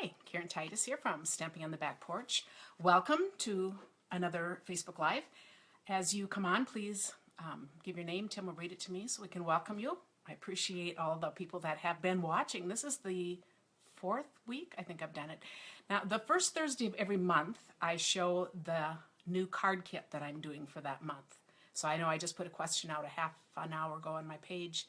Hi, Karen Titus here from Stamping on the Back Porch. Welcome to another Facebook Live. As you come on, please give your name. Tim will read it to me so we can welcome you. I appreciate all the people that have been watching. This is the 4th week, I think I've done it. Now, the first Thursday of every month, I show the new card kit that I'm doing for that month. So I know I just put a question out a half an hour ago on my page,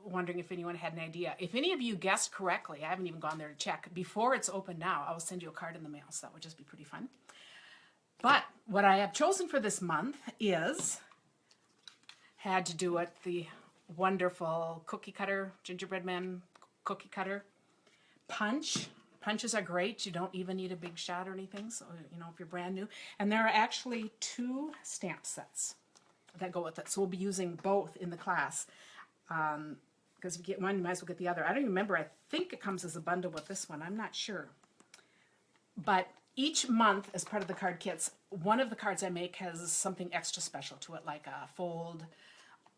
wondering if anyone had an idea. If any of you guessed correctly, I haven't even gone there to check, before it's open now, I will send you a card in the mail, so that would just be pretty fun. But what I have chosen for this month had to do with the wonderful cookie cutter, gingerbread man cookie cutter punch. Punches are great. You don't even need a big shot or anything, so you know, if you're brand new. And there are actually 2 stamp sets that go with it, so we'll be using both in the class. Because if you get one, you might as well get the other. I don't even remember. I think it comes as a bundle with this one. I'm not sure. But each month, as part of the card kits, one of the cards I make has something extra special to it, like a fold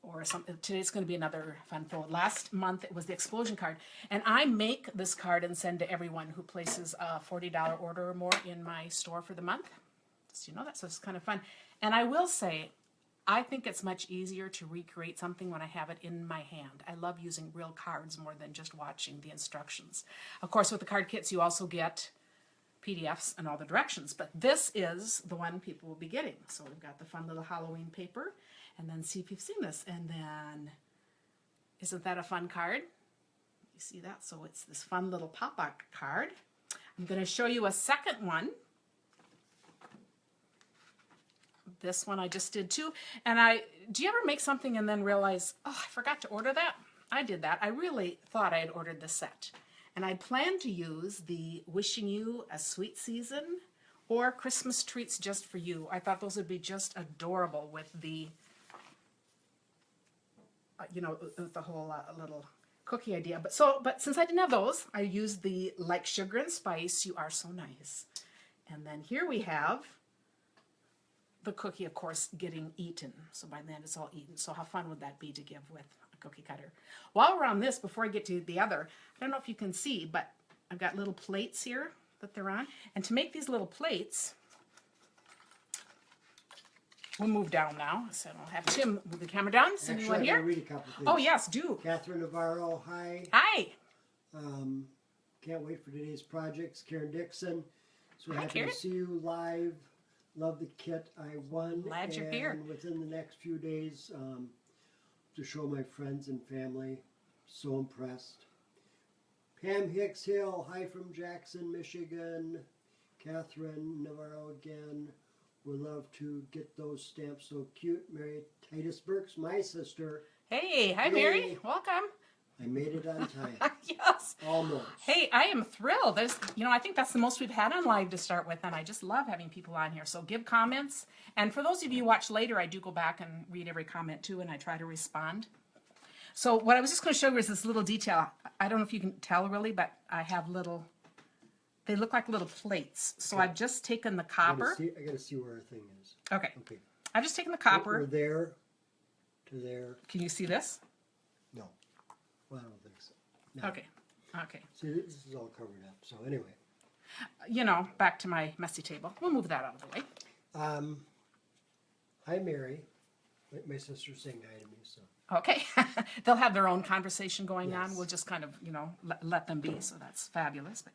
or something. Today's going to be another fun fold. Last month, it was the explosion card. And I make this card and send to everyone who places a $40 order or more in my store for the month. So you know that, so it's kind of fun. And I will say, I think it's much easier to recreate something when I have it in my hand. I love using real cards more than just watching the instructions. Of course, with the card kits, you also get PDFs and all the directions, but this is the one people will be getting. So we've got the fun little Halloween paper, and then see if you've seen this. And then, isn't that a fun card? You see that? So it's this fun little pop-up card. I'm going to show you a second one. This one I just did too. And do you ever make something and then realize, oh, I forgot to order that? I did that. I really thought I had ordered the set. And I planned to use the Wishing You a Sweet Season or Christmas Treats Just for You. I thought those would be just adorable with the, you know, with the whole little cookie idea. But since I didn't have those, I used the Like Sugar and Spice, You Are So Nice. And then here we have the cookie, of course, getting eaten. So by then it's all eaten. So how fun would that be to give with a cookie cutter? While we're on this, before I get to the other, I don't know if you can see, but I've got little plates here that they're on. And to make these little plates, we'll move down now. So I'll have Tim move the camera down. Is anyone here? Read a couple things. Oh, yes, do. Catherine Navarro, hi. Hi. Can't wait for today's projects. Karen Dixon. So Hi, happy Karen. to see you live. Love the kit I won. Glad you're here. And within the next few days, to show my friends and family. So impressed. Pam Hicks Hill, hi from Jackson, Michigan. Catherine Navarro again. Would love to get those stamps so cute. Mary Titus Burks, my sister. Hey, hi, Yay. Mary. Welcome. I made it on time. Yes. Almost. Hey, I am thrilled. There's, you know, I think that's the most we've had on live to start with, and I just love having people on here. So give comments. And for those of you who watch later, I do go back and read every comment too, and I try to respond. So what I was just going to show you is this little detail. I don't know if you can tell really, but I have little, they look like little plates. So I've just taken the copper. I gotta see where our thing is. Okay. Okay. I've just taken the copper. We're there to there. Can you see this? No. Well, I don't think so. No. Okay. Okay. See, this is all covered up. So anyway. You know, back to my messy table. We'll move that out of the way. Hi, Mary. My sister's saying hi to me. So. Okay. They'll have their own conversation going on. Yes. We'll just kind of, you know, let them be. So that's fabulous.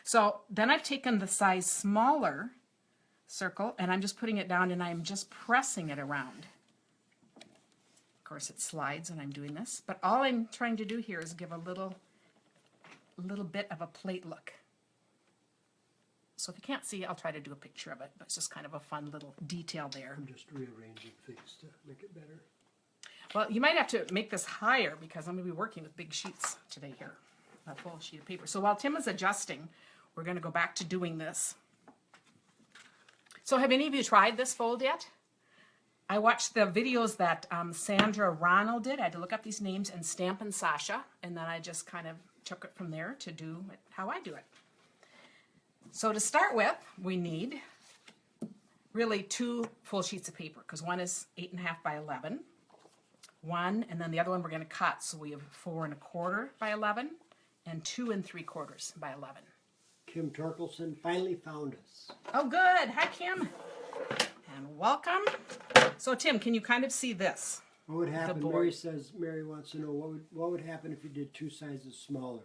So then I've taken the size smaller circle and I'm just putting it down and I'm just pressing it around. Of course, it slides when I'm doing this. But all I'm trying to do here is give a little bit of a plate look. So if you can't see, I'll try to do a picture of it. But it's just kind of a fun little detail there. I'm just rearranging things to make it better. Well, you might have to make this higher because I'm going to be working with big sheets today here, a full sheet of paper. So while Tim is adjusting, we're going to go back to doing this. So have any of you tried this fold yet? I watched the videos that Sandra Ronald did. I had to look up these names and Stampin' Sasha, and then I just kind of took it from there to do it how I do it. So to start with, we need really 2 full sheets of paper because one is 8.5 by 11. One, and then the other one we're going to cut. So we have 4 1/4 by 11 and 2 3/4 by 11. Kim Torkelson finally found us. Oh, good. Hi, Kim. And welcome. So, Tim, can you kind of see this? What would happen? board. Mary wants to know what would happen if you did 2 sizes smaller?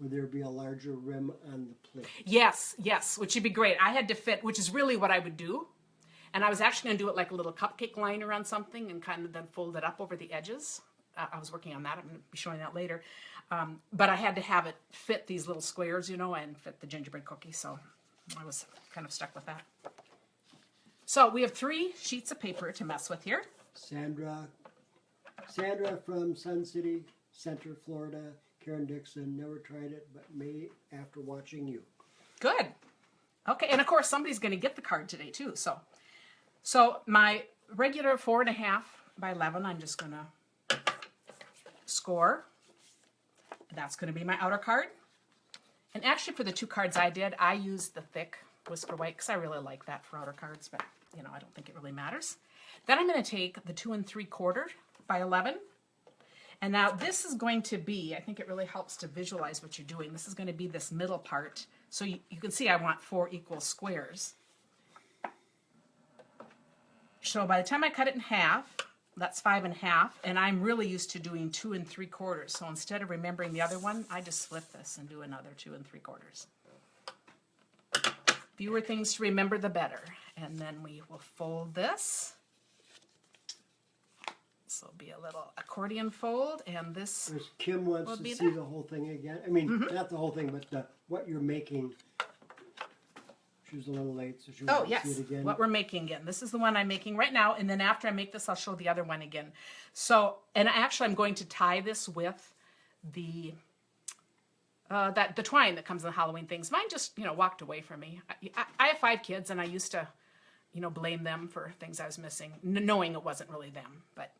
Would there be a larger rim on the plate? Yes, which would be great. I had to fit, which is really what I would do. And I was actually going to do it like a little cupcake liner on something and kind of then fold it up over the edges. I was working on that. I'm going to be showing that later. But I had to have it fit these little squares, you know, and fit the gingerbread cookie. So I was kind of stuck with that. So we have 3 sheets of paper to mess with here. Sandra from Sun City Center, Florida. Karen Dixon, never tried it, but may after watching you. Good. Okay, and of course somebody's going to get the card today too. So my regular 4.5 by 11, I'm just going to score. That's going to be my outer card. And actually for the 2 cards I did, I used the thick Whisper White because I really like that for outer cards, but you know, I don't think it really matters. Then I'm going to take the 2 3/4 by 11. And now this is going to be, I think it really helps to visualize what you're doing. This is going to be this middle part. So you can see I want 4 equal squares. So by the time I cut it in half, that's 5.5, and I'm really used to doing 2 3/4. So instead of remembering the other one, I just flip this and do another 2 3/4. Fewer things to remember, the better. And then we will fold this. This will be a little accordion fold, and this. Kim wants to see the whole thing again. I mean, not the whole thing, but what you're making. She was a little late, so she wants to see it again. What we're making again. This is the one I'm making right now, and then after I make this, I'll show the other one again. So, and actually, I'm going to tie this with the the twine that comes in the Halloween things. Mine just, walked away from me. I have 5 kids, and I used to, blame them for things I was missing, knowing it wasn't really them. But,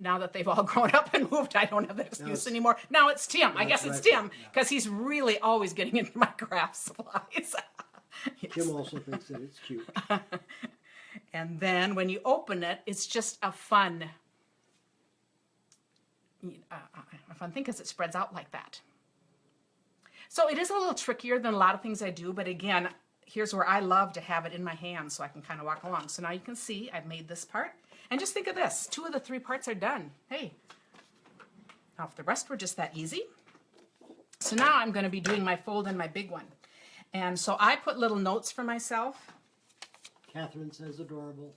now that they've all grown up and moved, I don't have that excuse anymore. Now it's Tim. I guess it's Tim, because he's really always getting into my craft supplies. Yes. Kim also thinks that it's cute. And then when you open it, it's just a fun thing because it spreads out like that. So it is a little trickier than a lot of things I do, but again, here's where I love to have it in my hand so I can kind of walk along. So now you can see I've made this part. And just think of this. 2 of the 3 parts are done. Hey. Now if the rest were just that easy. So now I'm going to be doing my fold and my big one. And so I put little notes for myself. Catherine says adorable.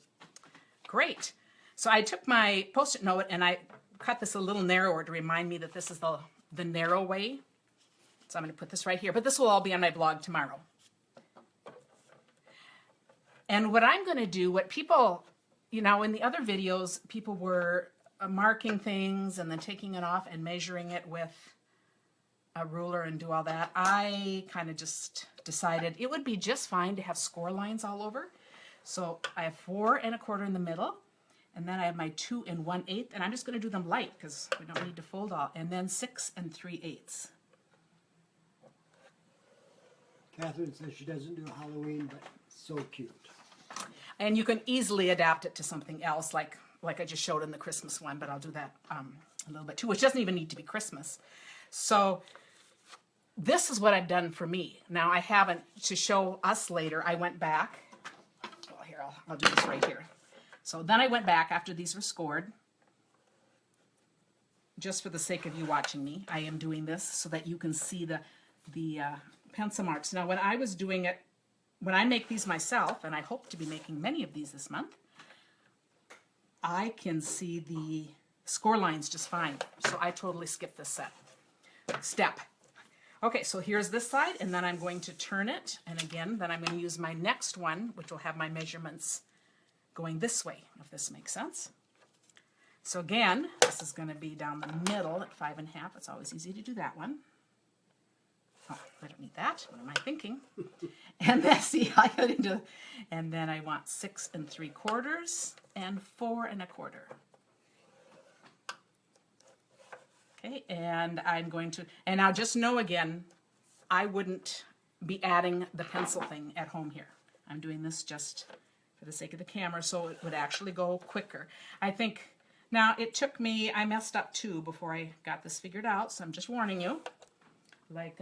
Great. So I took my Post-it note and I cut this a little narrower to remind me that this is the narrow way. So I'm going to put this right here. But this will all be on my blog tomorrow. And what I'm going to do, what people, in the other videos, people were marking things and then taking it off and measuring it with a ruler and do all that. I kind of just decided it would be just fine to have score lines all over. So I have 4 1/4 in the middle, and then I have my 2 1/8, and I'm just going to do them light because we don't need to fold all, and then 6 3/8. Catherine says she doesn't do Halloween, but so cute. And you can easily adapt it to something else, like I just showed in the Christmas one, but I'll do that a little bit too, which doesn't even need to be Christmas. So this is what I've done for me. Now I haven't, to show us later, I went back. Well, here, I'll do this right here. So then I went back after these were scored. Just for the sake of you watching me, I am doing this so that you can see the pencil marks. Now when I was doing it, when I make these myself, and I hope to be making many of these this month, I can see the score lines just fine. So I totally skipped this step. Okay, so here's this side, and then I'm going to turn it, and again, then I'm going to use my next one, which will have my measurements going this way, if this makes sense. So again, this is going to be down the middle at 5 1/2. It's always easy to do that one. Oh, I don't need that. What am I thinking? And then, see, I got into, and then I want 6 3/4 and 4 1/4. Okay, and I'm going to, and now just know again, I wouldn't be adding the pencil thing at home here. I'm doing this just for the sake of the camera, so it would actually go quicker. I think, now it took me, I messed up too before I got this figured out, so I'm just warning you. Like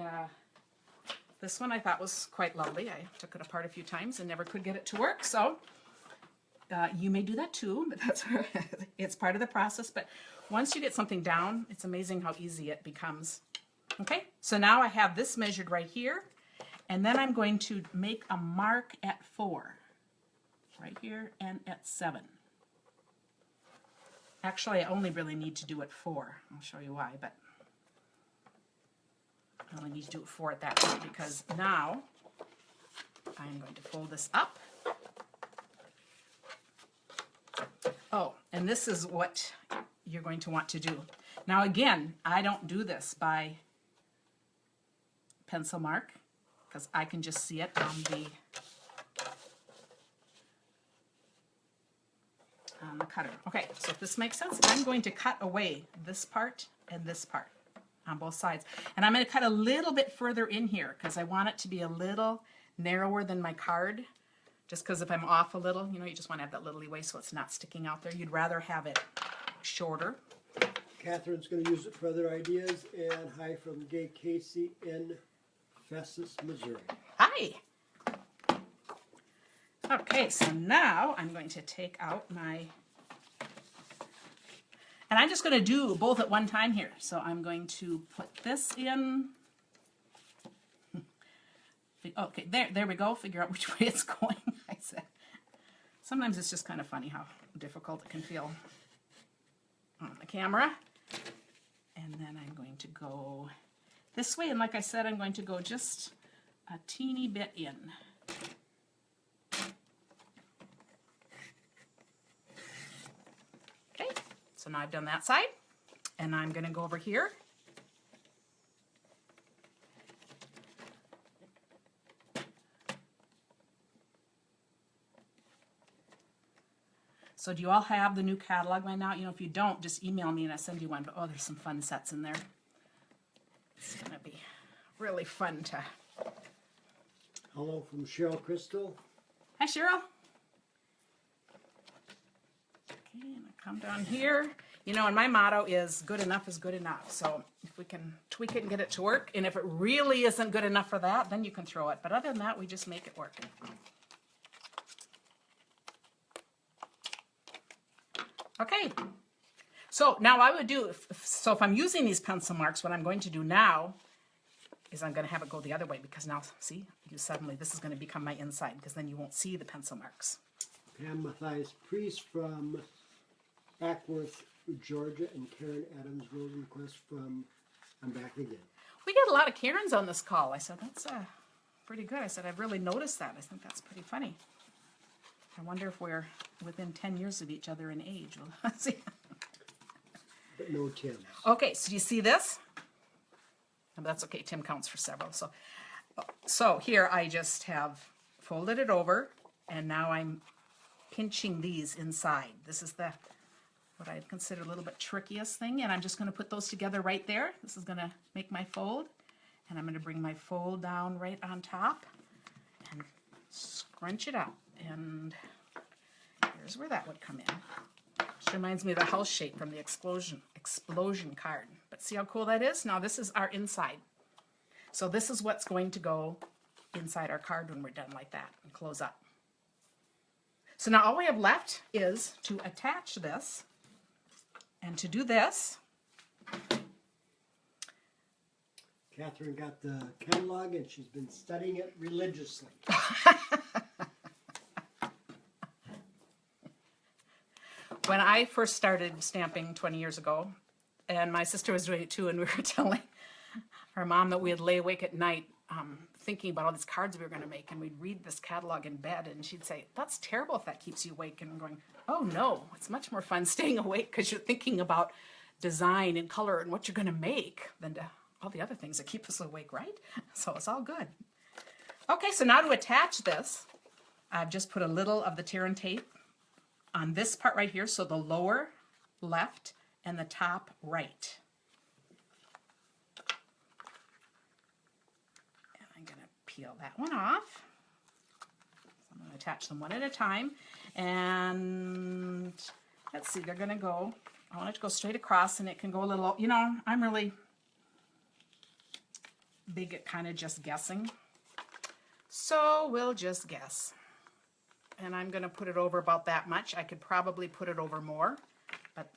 This one I thought was quite lovely. I took it apart a few times and never could get it to work. So you may do that too, but that's it's part of the process. But once you get something down, it's amazing how easy it becomes. Okay, so now I have this measured right here, and then I'm going to make a mark at 4, right here, and at 7. Actually, I only really need to do it 4. I'll show you why, but I only need to do it 4 at that point because now I'm going to fold this up. Oh, and this is what you're going to want to do. Now again, I don't do this by pencil mark because I can just see it on the cutter. Okay, so if this makes sense, I'm going to cut away this part and this part on both sides. And I'm going to cut a little bit further in here because I want it to be a little narrower than my card. Just because if I'm off a little, you know, you just want to have that little leeway so it's not sticking out there. You'd rather have it shorter. Catherine's going to use it for other ideas. And hi from Gay Casey in Festus, Missouri. Hi! Okay, so now I'm going to take out my... And I'm just going to do both at one time here. So I'm going to put this in... Okay, there we go. Figure out which way it's going. I said. Sometimes it's just kind of funny how difficult it can feel on the camera. And then I'm going to go this way. And like I said, I'm going to go just a teeny bit in. Okay, so now I've done that side. And I'm going to go over here. So do you all have the new catalog by now? You know, if you don't, just email me and I'll send you one. But oh, there's some fun sets in there. It's going to be really fun to... Hello from Cheryl Crystal. Hi, Cheryl. Okay, and I come down here. You know, and my motto is good enough is good enough. So if we can tweak it and get it to work, and if it really isn't good enough for that, then you can throw it. But other than that, we just make it work. Okay, so now I would do, so if I'm using these pencil marks, what I'm going to do now is I'm going to have it go the other way because now, see, you suddenly, this is going to become my inside because then you won't see the pencil marks. Pam Mathias Priest from Ackworth, Georgia, and Karen Adams Rosenquist from I'm Back Again. We get a lot of Karens on this call. I said, that's pretty good. I said, I've really noticed that. I think that's pretty funny. I wonder if we're within 10 years of each other in age. We'll see. But no Tim. Okay, so do you see this? Oh, that's okay. Tim counts for several. So here I just have folded it over, and now I'm pinching these inside. This is what I'd consider a little bit trickiest thing, and I'm just going to put those together right there. This is going to make my fold, and I'm going to bring my fold down right on top and scrunch it up. And here's where that would come in. Which reminds me of the house shape from the explosion card. But see how cool that is? Now this is our inside. So this is what's going to go inside our card when we're done like that and close up. So now all we have left is to attach this. And to do this, Catherine got the catalog and she's been studying it religiously. When I first started stamping 20 years ago, and my sister was doing it too, and we were telling her mom that we'd lay awake at night thinking about all these cards we were going to make, and we'd read this catalog in bed, and she'd say, that's terrible if that keeps you awake. And I'm going, oh no, it's much more fun staying awake because you're thinking about design and color and what you're going to make than all the other things that keep us awake, right? So it's all good. Okay, so now to attach this, I've just put a little of the tear and tape on this part right here, so the lower left and the top right. And I'm going to peel that one off. I'm going to attach them one at a time. And let's see, they're going to go, I want it to go straight across, and it can go a little, you know, I'm really big at kind of just guessing. So we'll just guess. And I'm going to put it over about that much. I could probably put it over more, but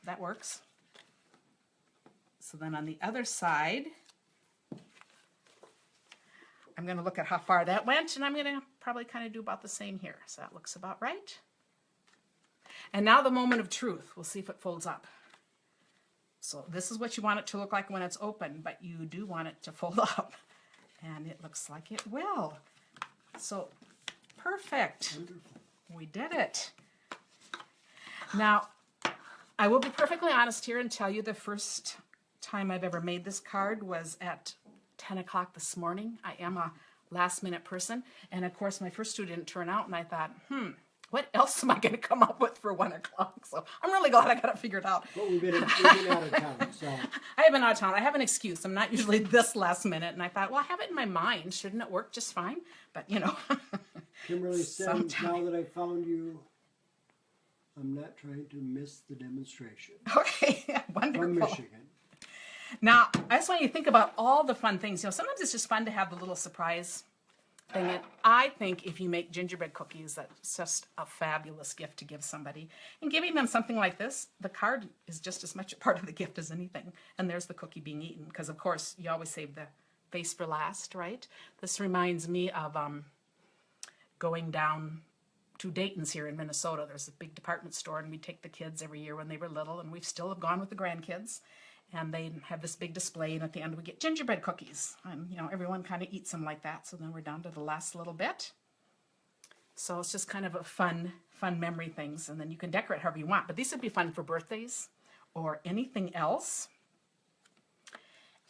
that works. So then on the other side, I'm going to look at how far that went, and I'm going to probably kind of do about the same here. So that looks about right. And now the moment of truth. We'll see if it folds up. So this is what you want it to look like when it's open, but you do want it to fold up. And it looks like it will. So perfect. Wonderful. We did it. Now, I will be perfectly honest here and tell you the first time I've ever made this card was at 10 o'clock this morning. I am a last minute person. And of course, my first two didn't turn out. And I thought, what else am I going to come up with for 1 o'clock? So I'm really glad I got it figured out. Well, we've been out of town, so. I have been out of town. I have an excuse. I'm not usually this last minute. And I thought, well, I have it in my mind. Shouldn't it work just fine? But, you know. Kimberly said, now that I found you, I'm not trying to miss the demonstration. Okay, wonderful. From Michigan. Now, I just want you to think about all the fun things. You know, sometimes it's just fun to have the little surprise thing. And I think if you make gingerbread cookies, that's just a fabulous gift to give somebody. And giving them something like this, the card is just as much a part of the gift as anything. And there's the cookie being eaten. Because, of course, you always save the base for last, right? This reminds me of going down to Dayton's here in Minnesota. There's a big department store, and we take the kids every year when they were little, and we still have gone with the grandkids. And they have this big display, and at the end we get gingerbread cookies. And, you know, everyone kind of eats them like that. So then we're down to the last little bit. So it's just kind of a fun memory things. And then you can decorate however you want. But these would be fun for birthdays or anything else.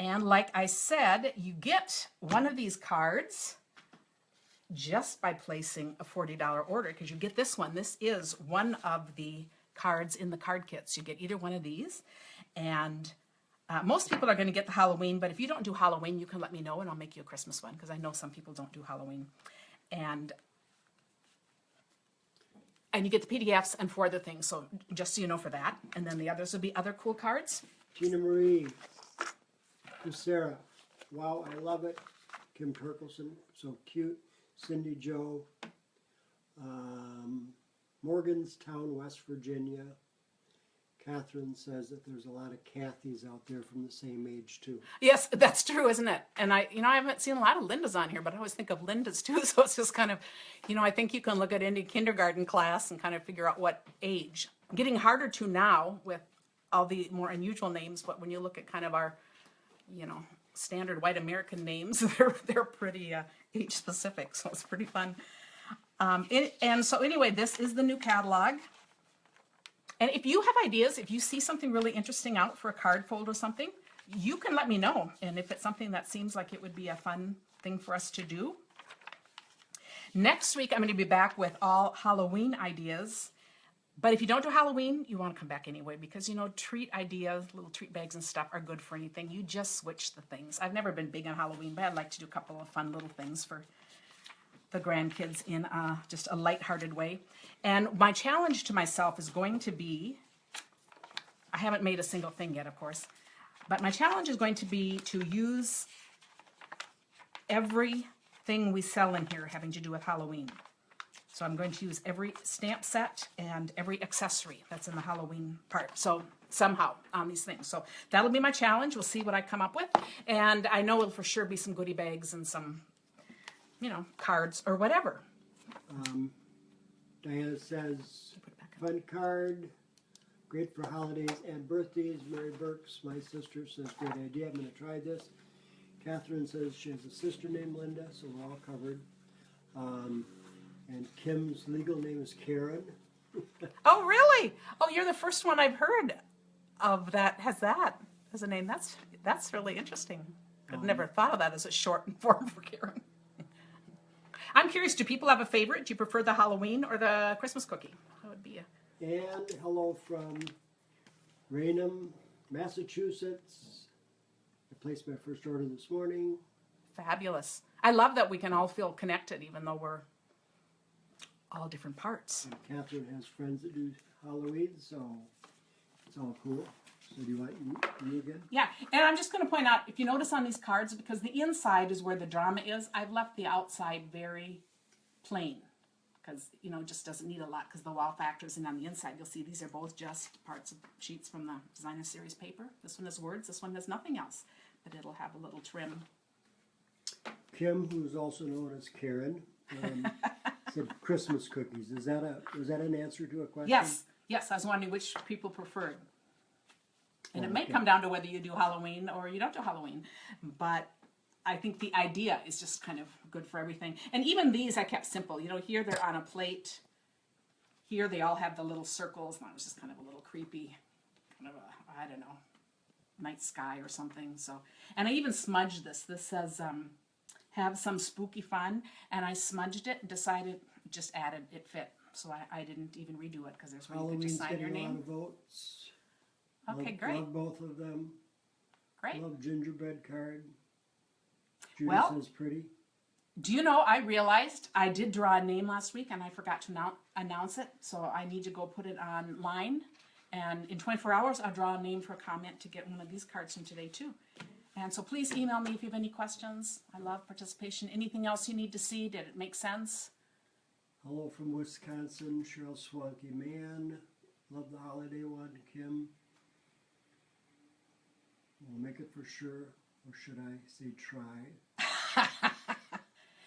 And like I said, you get one of these cards just by placing a $40 order, because you get this one. This is one of the cards in the card kits. You get either one of these. And most people are going to get the Halloween, but if you don't do Halloween, you can let me know and I'll make you a Christmas one, because I know some people don't do Halloween. And you get the PDFs and 4 other things, so just so you know for that. And then the others will be other cool cards. Tina Marie, to Sarah, wow, I love it. Kim Turkelson, so cute. Cindy Jo, Morganstown, West Virginia. Catherine says that there's a lot of Kathys out there from the same age too. Yes, that's true, isn't it? And I haven't seen a lot of Lindas on here, but I always think of Lindas too. So it's just kind of, I think you can look at any kindergarten class and kind of figure out what age. Getting harder to now with all the more unusual names, but when you look at kind of our, standard white American names, they're pretty age specific. So it's pretty fun. And so anyway, this is the new catalog. And if you have ideas, if you see something really interesting out for a card fold or something, you can let me know. And if it's something that seems like it would be a fun thing for us to do. Next week, I'm going to be back with all Halloween ideas. But if you don't do Halloween, you want to come back anyway, because, treat ideas, little treat bags and stuff are good for anything. You just switch the things. I've never been big on Halloween, but I'd like to do a couple of fun little things for the grandkids in just a lighthearted way. And my challenge to myself is going to be, I haven't made a single thing yet, of course, but my challenge is going to be to use everything we sell in here having to do with Halloween. So I'm going to use every stamp set and every accessory that's in the Halloween part. So somehow on these things. So that'll be my challenge. We'll see what I come up with. And I know it'll for sure be some goodie bags and some cards or whatever. Diana says, fun card, great for holidays and birthdays. Mary Burks, my sister, says, great idea. I'm going to try this. Catherine says she has a sister named Linda, so we're all covered. And Kim's legal name is Karen. Oh, really? Oh, you're the first one I've heard of that has that as a name. That's really interesting. I've never thought of that as a short form for Karen. I'm curious, do people have a favorite? Do you prefer the Halloween or the Christmas cookie? That would be And hello from Raynham, Massachusetts. I placed my first order this morning. Fabulous. I love that we can all feel connected, even though we're all different parts. And Catherine has friends that do Halloween, so it's all cool. So do you want you again? Yeah, and I'm just going to point out, if you notice on these cards, because the inside is where the drama is, I've left the outside very plain. Because, you know, it just doesn't need a lot because the wow factors. And on the inside, you'll see these are both just parts of sheets from the Designer Series paper. This one has words, this one has nothing else. But it'll have a little trim. Kim, who is also known as Karen, said Christmas cookies. Was that an answer to a question? Yes, I was wondering which people preferred. And it may okay. come down to whether you do Halloween or you don't do Halloween. But I think the idea is just kind of good for everything. And even these I kept simple. You know, here they're on a plate. Here they all have the little circles. And that was just kind of a little creepy, kind of a, I don't know, night sky or something. So, and I even smudged this. This says, have some spooky fun. And I smudged it and decided, just added, it fit. So I didn't even redo it because there's where you could just sign your getting name. a lot of votes. Okay, great. Love both of them. Great. Love gingerbread card. Judy Well, says pretty. Do you know, I realized I did draw a name last week and I forgot to announce it. So I need to go put it online. And in 24 hours, I'll draw a name for a comment to get one of these cards from today too. And so please email me if you have any questions. I love participation. Anything else you need to see? Did it make sense? Hello from Wisconsin, Cheryl Swanky Man. Love the holiday one, Kim. We'll make it for sure. Or should I say try?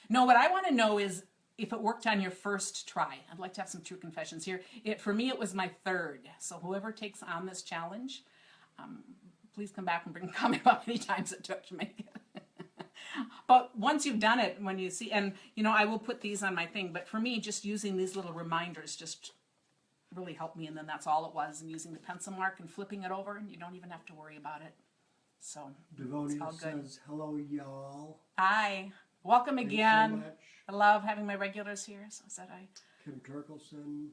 No, what I want to know is if it worked on your first try. I'd like to have some true confessions here. For me, it was my third. So whoever takes on this challenge, please come back and bring a comment about how many times it took to make it. But once you've done it, when you see, and you know, I will put these on my thing, but for me, just using these little reminders just really helped me. And then that's all it was. And using the pencil mark and flipping it over, and you don't even have to worry about it. So it's all Devonia good. says, hello, y'all. Hi. Welcome Thanks again. so much. I love having my regulars here. So said I. Kim Turkelson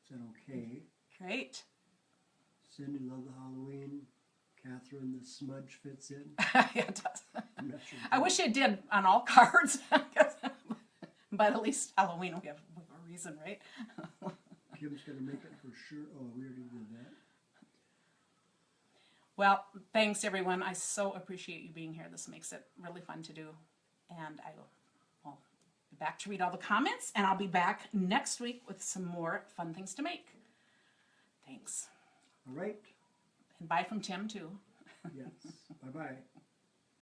said okay. Great. Cindy, love the Halloween. Catherine, the smudge fits in. Yeah, it does. I'm not sure. I wish it did on all cards. But at least Halloween we have a reason, right? Kim's going to make it for sure. Oh, we already did that. Well, thanks everyone. I so appreciate you being here. This makes it really fun to do. And I will be back to read all the comments, and I'll be back next week with some more fun things to make. Thanks. All right. And bye from Tim, too. Yes. Bye-bye.